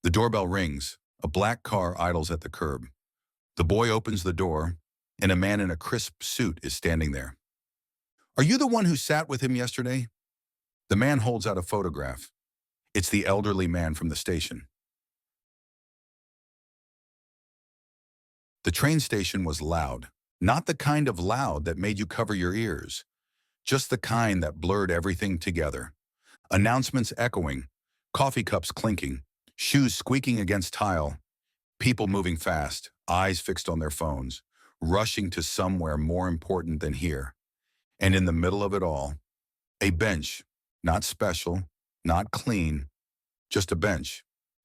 The doorbell rings. A black car idles at the curb. The boy opens the door, and a man in a crisp suit is standing there. "Are you the one who sat with him yesterday?" The man holds out a photograph. It's the elderly man from the station. The train station was loud. Not the kind of loud that made you cover your ears. Just the kind that blurred everything together. Announcements echoing, coffee cups clinking, shoes squeaking against tile, people moving fast, eyes fixed on their phones, rushing to somewhere more important than here. And in the middle of it all, a bench, not special, not clean, just a bench.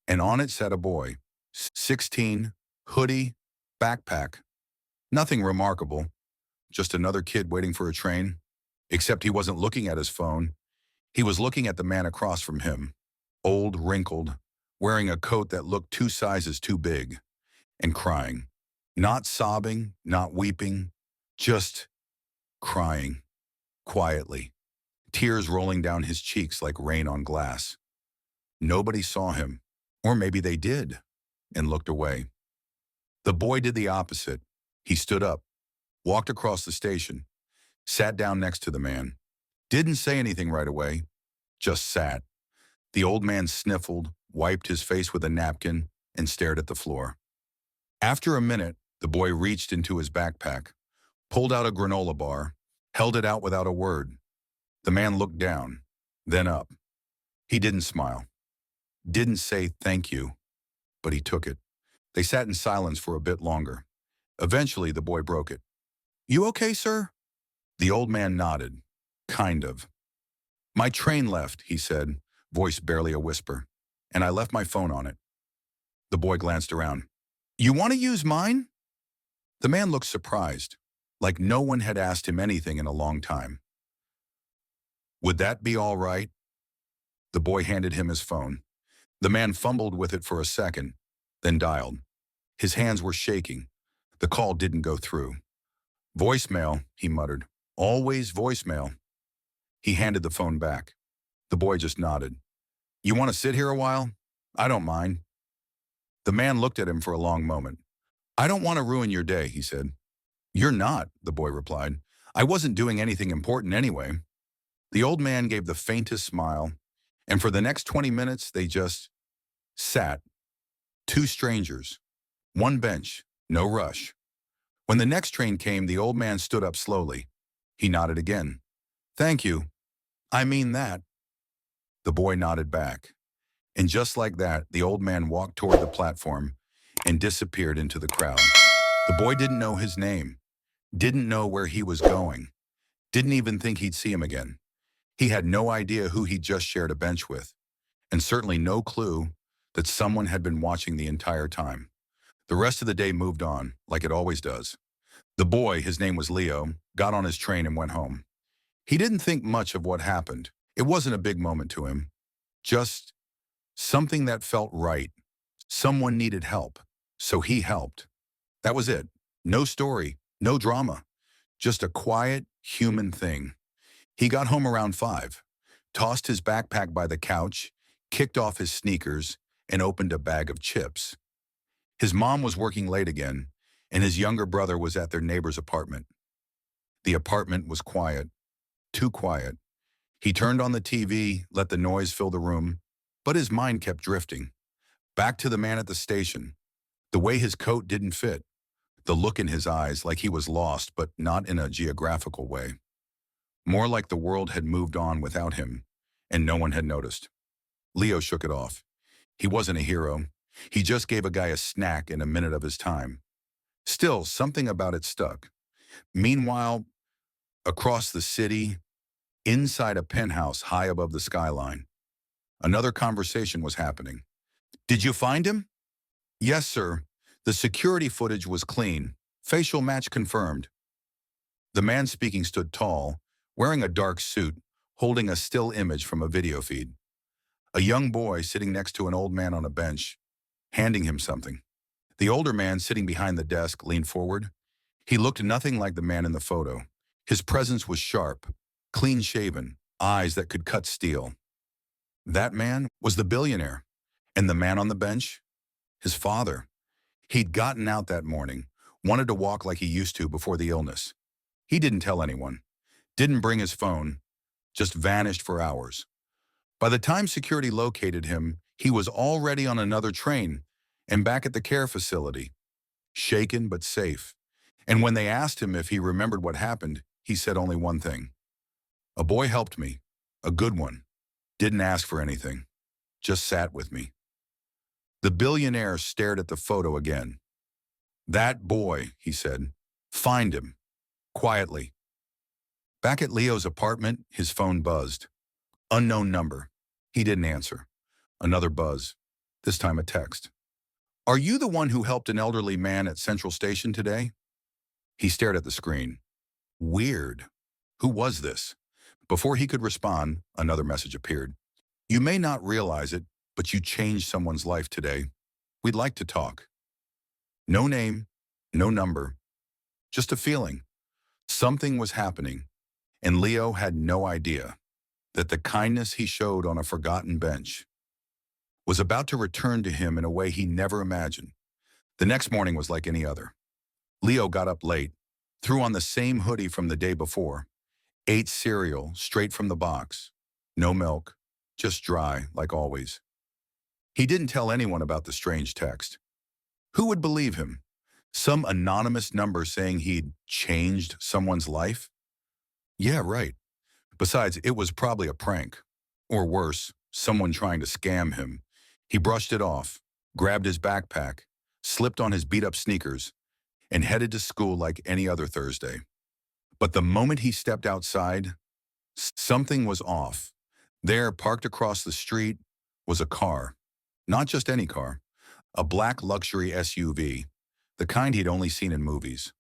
And on it sat a boy, 16, hoodie, backpack. Nothing remarkable, just another kid waiting for a train. Except he wasn't looking at his phone. He was looking at the man across from him, old, wrinkled, wearing a coat that looked 2 sizes too big, and crying. Not sobbing, not weeping, just crying, quietly, tears rolling down his cheeks like rain on glass. Nobody saw him, or maybe they did, and looked away. The boy did the opposite. He stood up, walked across the station, sat down next to the man. Didn't say anything right away, just sat. The old man sniffled, wiped his face with a napkin, and stared at the floor. After a minute, the boy reached into his backpack, pulled out a granola bar, held it out without a word. The man looked down, then up. He didn't smile, didn't say thank you, but he took it. They sat in silence for a bit longer. Eventually, the boy broke it. "You okay, sir?" The old man nodded, kind of. "My train left," he said, voice barely a whisper, "and I left my phone on it." The boy glanced around. "You want to use mine?" The man looked surprised, like no one had asked him anything in a long time. "Would that be all right?" The boy handed him his phone. The man fumbled with it for a second, then dialed. His hands were shaking. The call didn't go through. "Voicemail," he muttered. "Always voicemail." He handed the phone back. The boy just nodded. "You want to sit here a while? I don't mind." The man looked at him for a long moment. "I don't want to ruin your day," he said. "You're not," the boy replied. "I wasn't doing anything important anyway." The old man gave the faintest smile, and for the next 20 minutes they just sat. Two strangers. One bench. No rush. When the next train came, the old man stood up slowly. He nodded again. "Thank you. I mean that." The boy nodded back. And just like that, the old man walked toward the platform and disappeared into the crowd. The boy didn't know his name, didn't know where he was going, didn't even think he'd see him again. He had no idea who he'd just shared a bench with, and certainly no clue that someone had been watching the entire time. The rest of the day moved on, like it always does. The boy, his name was Leo, got on his train and went home. He didn't think much of what happened. It wasn't a big moment to him. Just something that felt right. Someone needed help, so he helped. That was it. No story, no drama. Just a quiet, human thing. He got home around 5, tossed his backpack by the couch, kicked off his sneakers, and opened a bag of chips. His mom was working late again, and his younger brother was at their neighbor's apartment. The apartment was quiet, too quiet. He turned on the TV, let the noise fill the room, but his mind kept drifting. Back to the man at the station, the way his coat didn't fit, the look in his eyes like he was lost, but not in a geographical way. More like the world had moved on without him, and no one had noticed. Leo shook it off. He wasn't a hero. He just gave a guy a snack in a minute of his time. Still, something about it stuck. Meanwhile, across the city, inside a penthouse high above the skyline, another conversation was happening. "Did you find him?" "Yes, sir. The security footage was clean. Facial match confirmed." The man speaking stood tall, wearing a dark suit, holding a still image from a video feed. A young boy sitting next to an old man on a bench, handing him something. The older man sitting behind the desk leaned forward. He looked nothing like the man in the photo. His presence was sharp, clean-shaven, eyes that could cut steel. That man was the billionaire. And the man on the bench? His father. He'd gotten out that morning, wanted to walk like he used to before the illness. He didn't tell anyone, didn't bring his phone, just vanished for hours. By the time security located him, he was already on another train and back at the care facility, shaken but safe. And when they asked him if he remembered what happened, he said only one thing. A boy helped me, a good one. Didn't ask for anything, just sat with me. The billionaire stared at the photo again. That boy, he said. Find him. Quietly. Back at Leo's apartment, his phone buzzed. Unknown number. He didn't answer. Another buzz. This time a text. Are you the one who helped an elderly man at Central Station today? He stared at the screen. Weird. Who was this? Before he could respond, another message appeared. You may not realize it, but you changed someone's life today. We'd like to talk. No name, no number, just a feeling. Something was happening, and Leo had no idea that the kindness he showed on a forgotten bench was about to return to him in a way he never imagined. The next morning was like any other. Leo got up late, threw on the same hoodie from the day before, ate cereal straight from the box. No milk, just dry, like always. He didn't tell anyone about the strange text. Who would believe him? Some anonymous number saying he'd changed someone's life? Yeah, right. Besides, it was probably a prank. Or worse, someone trying to scam him. He brushed it off, grabbed his backpack, slipped on his beat-up sneakers, and headed to school like any other Thursday. But the moment he stepped outside, something was off. There, parked across the street, was a car. Not just any car. A black luxury SUV, the kind he'd only seen in movies.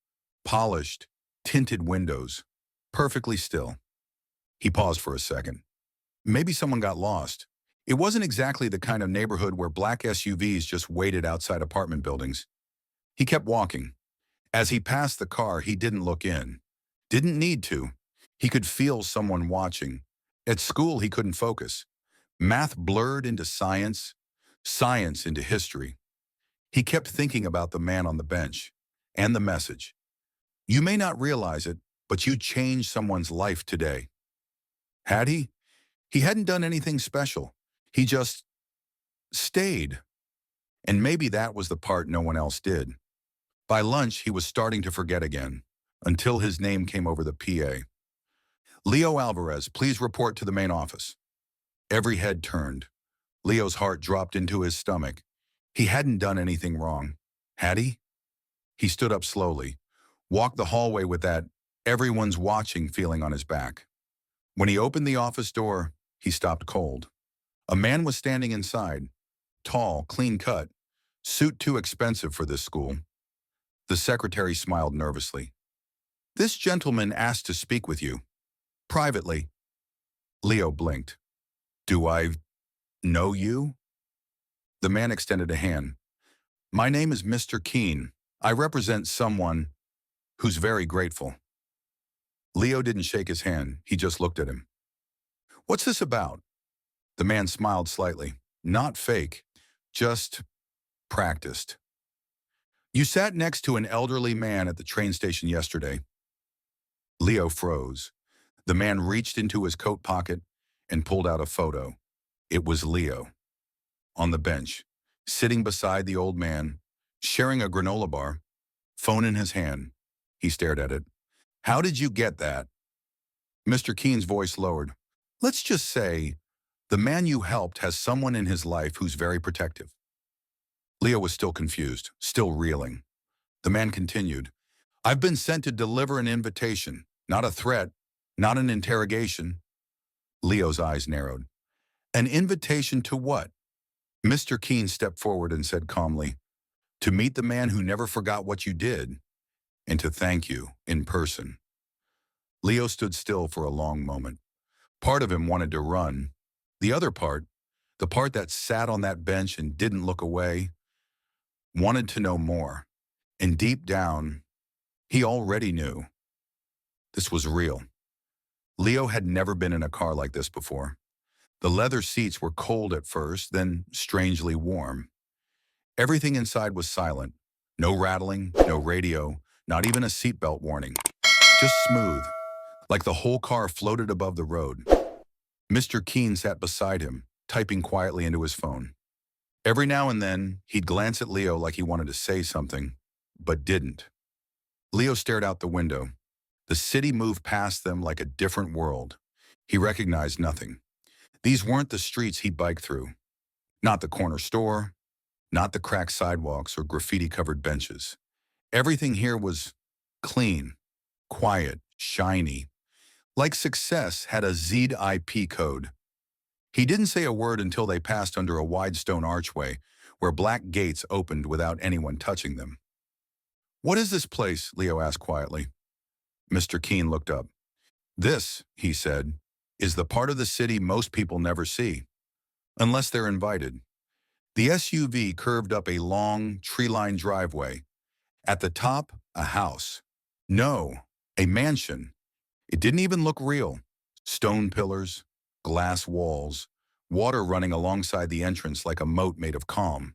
Polished, tinted windows, perfectly still. He paused for a second. Maybe someone got lost. It wasn't exactly the kind of neighborhood where black SUVs just waited outside apartment buildings. He kept walking. As he passed the car, he didn't look in. Didn't need to. He could feel someone watching. At school, he couldn't focus. Math blurred into science, science into history. He kept thinking about the man on the bench and the message. You may not realize it, but you changed someone's life today. Had he? He hadn't done anything special. He just stayed. And maybe that was the part no one else did. By lunch, he was starting to forget again, until his name came over the PA. Leo Alvarez, please report to the main office. Every head turned. Leo's heart dropped into his stomach. He hadn't done anything wrong. Had he? He stood up slowly, walked the hallway with that everyone's watching feeling on his back. When he opened the office door, he stopped cold. A man was standing inside, tall, clean-cut, suit too expensive for this school. The secretary smiled nervously. This gentleman asked to speak with you. Privately. Leo blinked. Do I know you? The man extended a hand. My name is Mr. Keene. I represent someone who's very grateful. Leo didn't shake his hand. He just looked at him. What's this about? The man smiled slightly. Not fake, just practiced. You sat next to an elderly man at the train station yesterday. Leo froze. The man reached into his coat pocket and pulled out a photo. It was Leo, on the bench, sitting beside the old man, sharing a granola bar, phone in his hand. He stared at it. How did you get that? Mr. Keene's voice lowered. Let's just say, the man you helped has someone in his life who's very protective. Leo was still confused, still reeling. The man continued. I've been sent to deliver an invitation, not a threat, not an interrogation. Leo's eyes narrowed. An invitation to what? Mr. Keene stepped forward and said calmly, to meet the man who never forgot what you did, and to thank you in person. Leo stood still for a long moment. Part of him wanted to run. The other part, the part that sat on that bench and didn't look away, wanted to know more. And deep down, he already knew. This was real. Leo had never been in a car like this before. The leather seats were cold at first, then strangely warm. Everything inside was silent. No rattling, no radio, not even a seatbelt warning. Just smooth, like the whole car floated above the road. Mr. Keene sat beside him, typing quietly into his phone. Every now and then, he'd glance at Leo like he wanted to say something, but didn't. Leo stared out the window. The city moved past them like a different world. He recognized nothing. These weren't the streets he biked through. Not the corner store, not the cracked sidewalks or graffiti-covered benches. Everything here was clean, quiet, shiny. Like success had a ZIP code. He didn't say a word until they passed under a wide stone archway where black gates opened without anyone touching them. "What is this place?" Leo asked quietly. Mr. Keene looked up. "This," he said, "is the part of the city most people never see, unless they're invited." The SUV curved up a long, tree-lined driveway. At the top, a house. No, a mansion. It didn't even look real. Stone pillars, glass walls, water running alongside the entrance like a moat made of calm.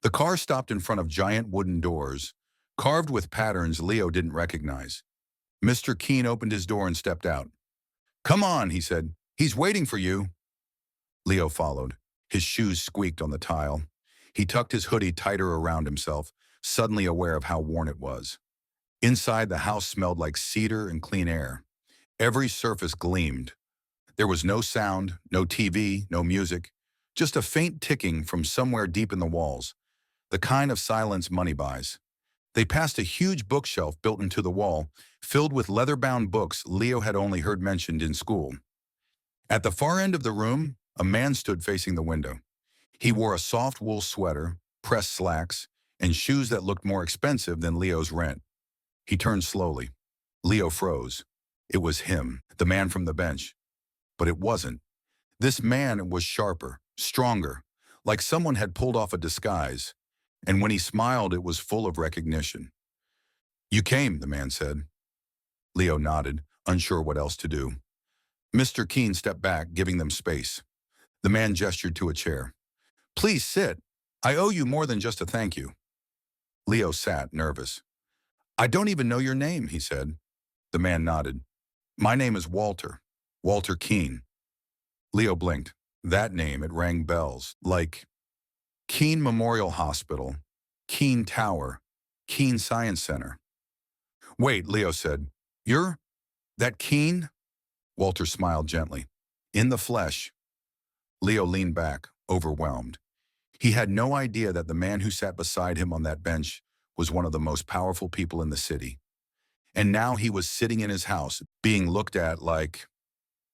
The car stopped in front of giant wooden doors, carved with patterns Leo didn't recognize. Mr. Keene opened his door and stepped out. "Come on," he said. "He's waiting for you." Leo followed. His shoes squeaked on the tile. He tucked his hoodie tighter around himself, suddenly aware of how worn it was. Inside, the house smelled like cedar and clean air. Every surface gleamed. There was no sound, no TV, no music, just a faint ticking from somewhere deep in the walls, the kind of silence money buys. They passed a huge bookshelf built into the wall, filled with leather-bound books Leo had only heard mentioned in school. At the far end of the room, a man stood facing the window. He wore a soft wool sweater, pressed slacks, and shoes that looked more expensive than Leo's rent. He turned slowly. Leo froze. It was him, the man from the bench. But it wasn't. This man was sharper, stronger, like someone had pulled off a disguise. And when he smiled, it was full of recognition. "You came," the man said. Leo nodded, unsure what else to do. Mr. Keene stepped back, giving them space. The man gestured to a chair. "Please sit. I owe you more than just a thank you." Leo sat, nervous. "I don't even know your name," he said. The man nodded. "My name is Walter. Walter Keene." Leo blinked. That name, it rang bells, like Keene Memorial Hospital, Keene Tower, Keene Science Center. "Wait," Leo said. "You're that Keene?" Walter smiled gently. "In the flesh." Leo leaned back, overwhelmed. He had no idea that the man who sat beside him on that bench was one of the most powerful people in the city. And now he was sitting in his house, being looked at like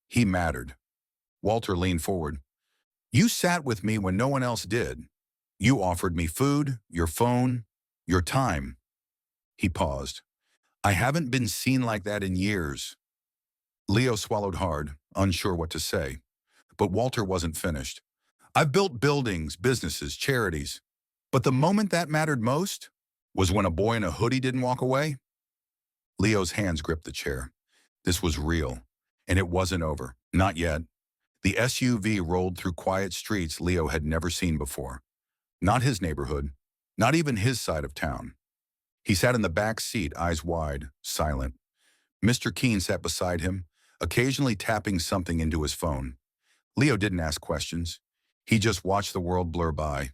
he mattered. Walter leaned forward. "You sat with me when no one else did. You offered me food, your phone, your time." He paused. "I haven't been seen like that in years." Leo swallowed hard, unsure what to say. But Walter wasn't finished. "I've built buildings, businesses, charities. But the moment that mattered most was when a boy in a hoodie didn't walk away." Leo's hands gripped the chair. This was real, and it wasn't over. Not yet. The SUV rolled through quiet streets Leo had never seen before. Not his neighborhood, not even his side of town. He sat in the back seat, eyes wide, silent. Mr. Keene sat beside him, occasionally tapping something into his phone. Leo didn't ask questions. He just watched the world blur by.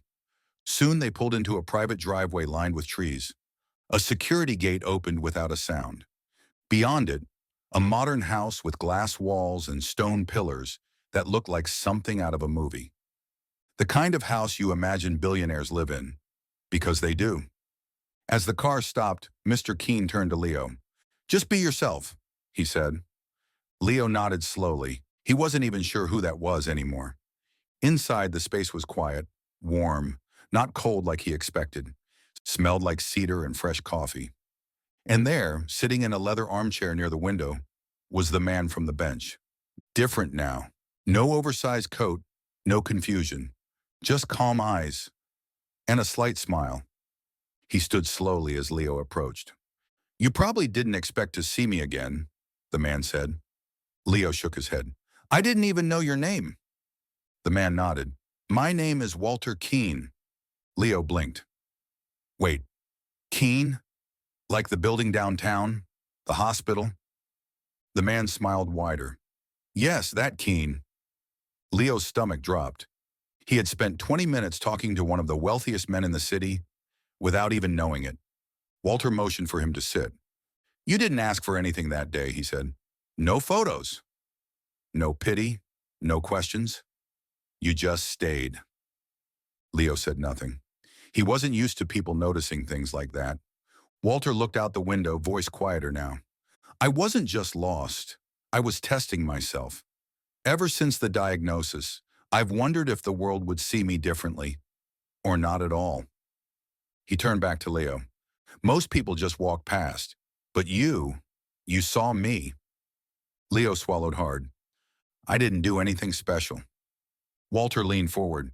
Soon they pulled into a private driveway lined with trees. A security gate opened without a sound. Beyond it, a modern house with glass walls and stone pillars that looked like something out of a movie. The kind of house you imagine billionaires live in, because they do. As the car stopped, Mr. Keene turned to Leo. "Just be yourself," he said. Leo nodded slowly. He wasn't even sure who that was anymore. Inside, the space was quiet, warm, not cold like he expected. Smelled like cedar and fresh coffee. And there, sitting in a leather armchair near the window, was the man from the bench. Different now. No oversized coat, no confusion. Just calm eyes and a slight smile. He stood slowly as Leo approached. "You probably didn't expect to see me again," the man said. Leo shook his head. "I didn't even know your name." The man nodded. My name is Walter Keene. Leo blinked. Wait, Keene? Like the building downtown? The hospital? The man smiled wider. Yes, that Keene. Leo's stomach dropped. He had spent 20 minutes talking to one of the wealthiest men in the city without even knowing it. Walter motioned for him to sit. You didn't ask for anything that day, he said. No photos. No pity. No questions. You just stayed. Leo said nothing. He wasn't used to people noticing things like that. Walter looked out the window, voice quieter now. I wasn't just lost. I was testing myself. Ever since the diagnosis, I've wondered if the world would see me differently, or not at all. He turned back to Leo. Most people just walk past, but you saw me. Leo swallowed hard. I didn't do anything special. Walter leaned forward.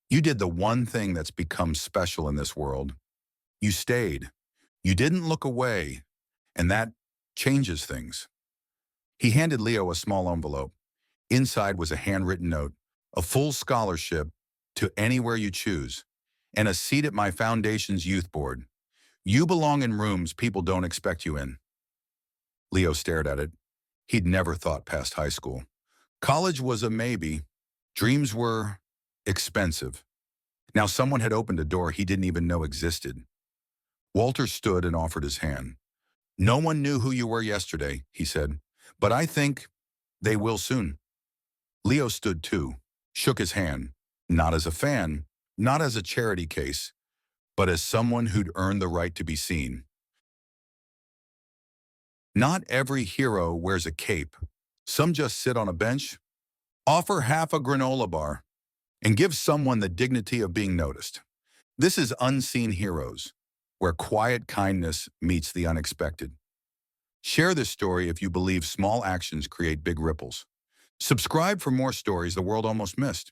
You did the one thing that's become special in this world. You stayed. You didn't look away, and that changes things. He handed Leo a small envelope. Inside was a handwritten note, a full scholarship to anywhere you choose, and a seat at my foundation's youth board. You belong in rooms people don't expect you in. Leo stared at it. He'd never thought past high school. College was a maybe. Dreams were expensive. Now someone had opened a door he didn't even know existed. Walter stood and offered his hand. No one knew who you were yesterday, he said, but I think they will soon. Leo stood too, shook his hand, not as a fan, not as a charity case, but as someone who'd earned the right to be seen. Not every hero wears a cape. Some just sit on a bench, offer half a granola bar, and give someone the dignity of being noticed. This is Unseen Heroes, where quiet kindness meets the unexpected. Share this story if you believe small actions create big ripples. Subscribe for more stories the world almost missed.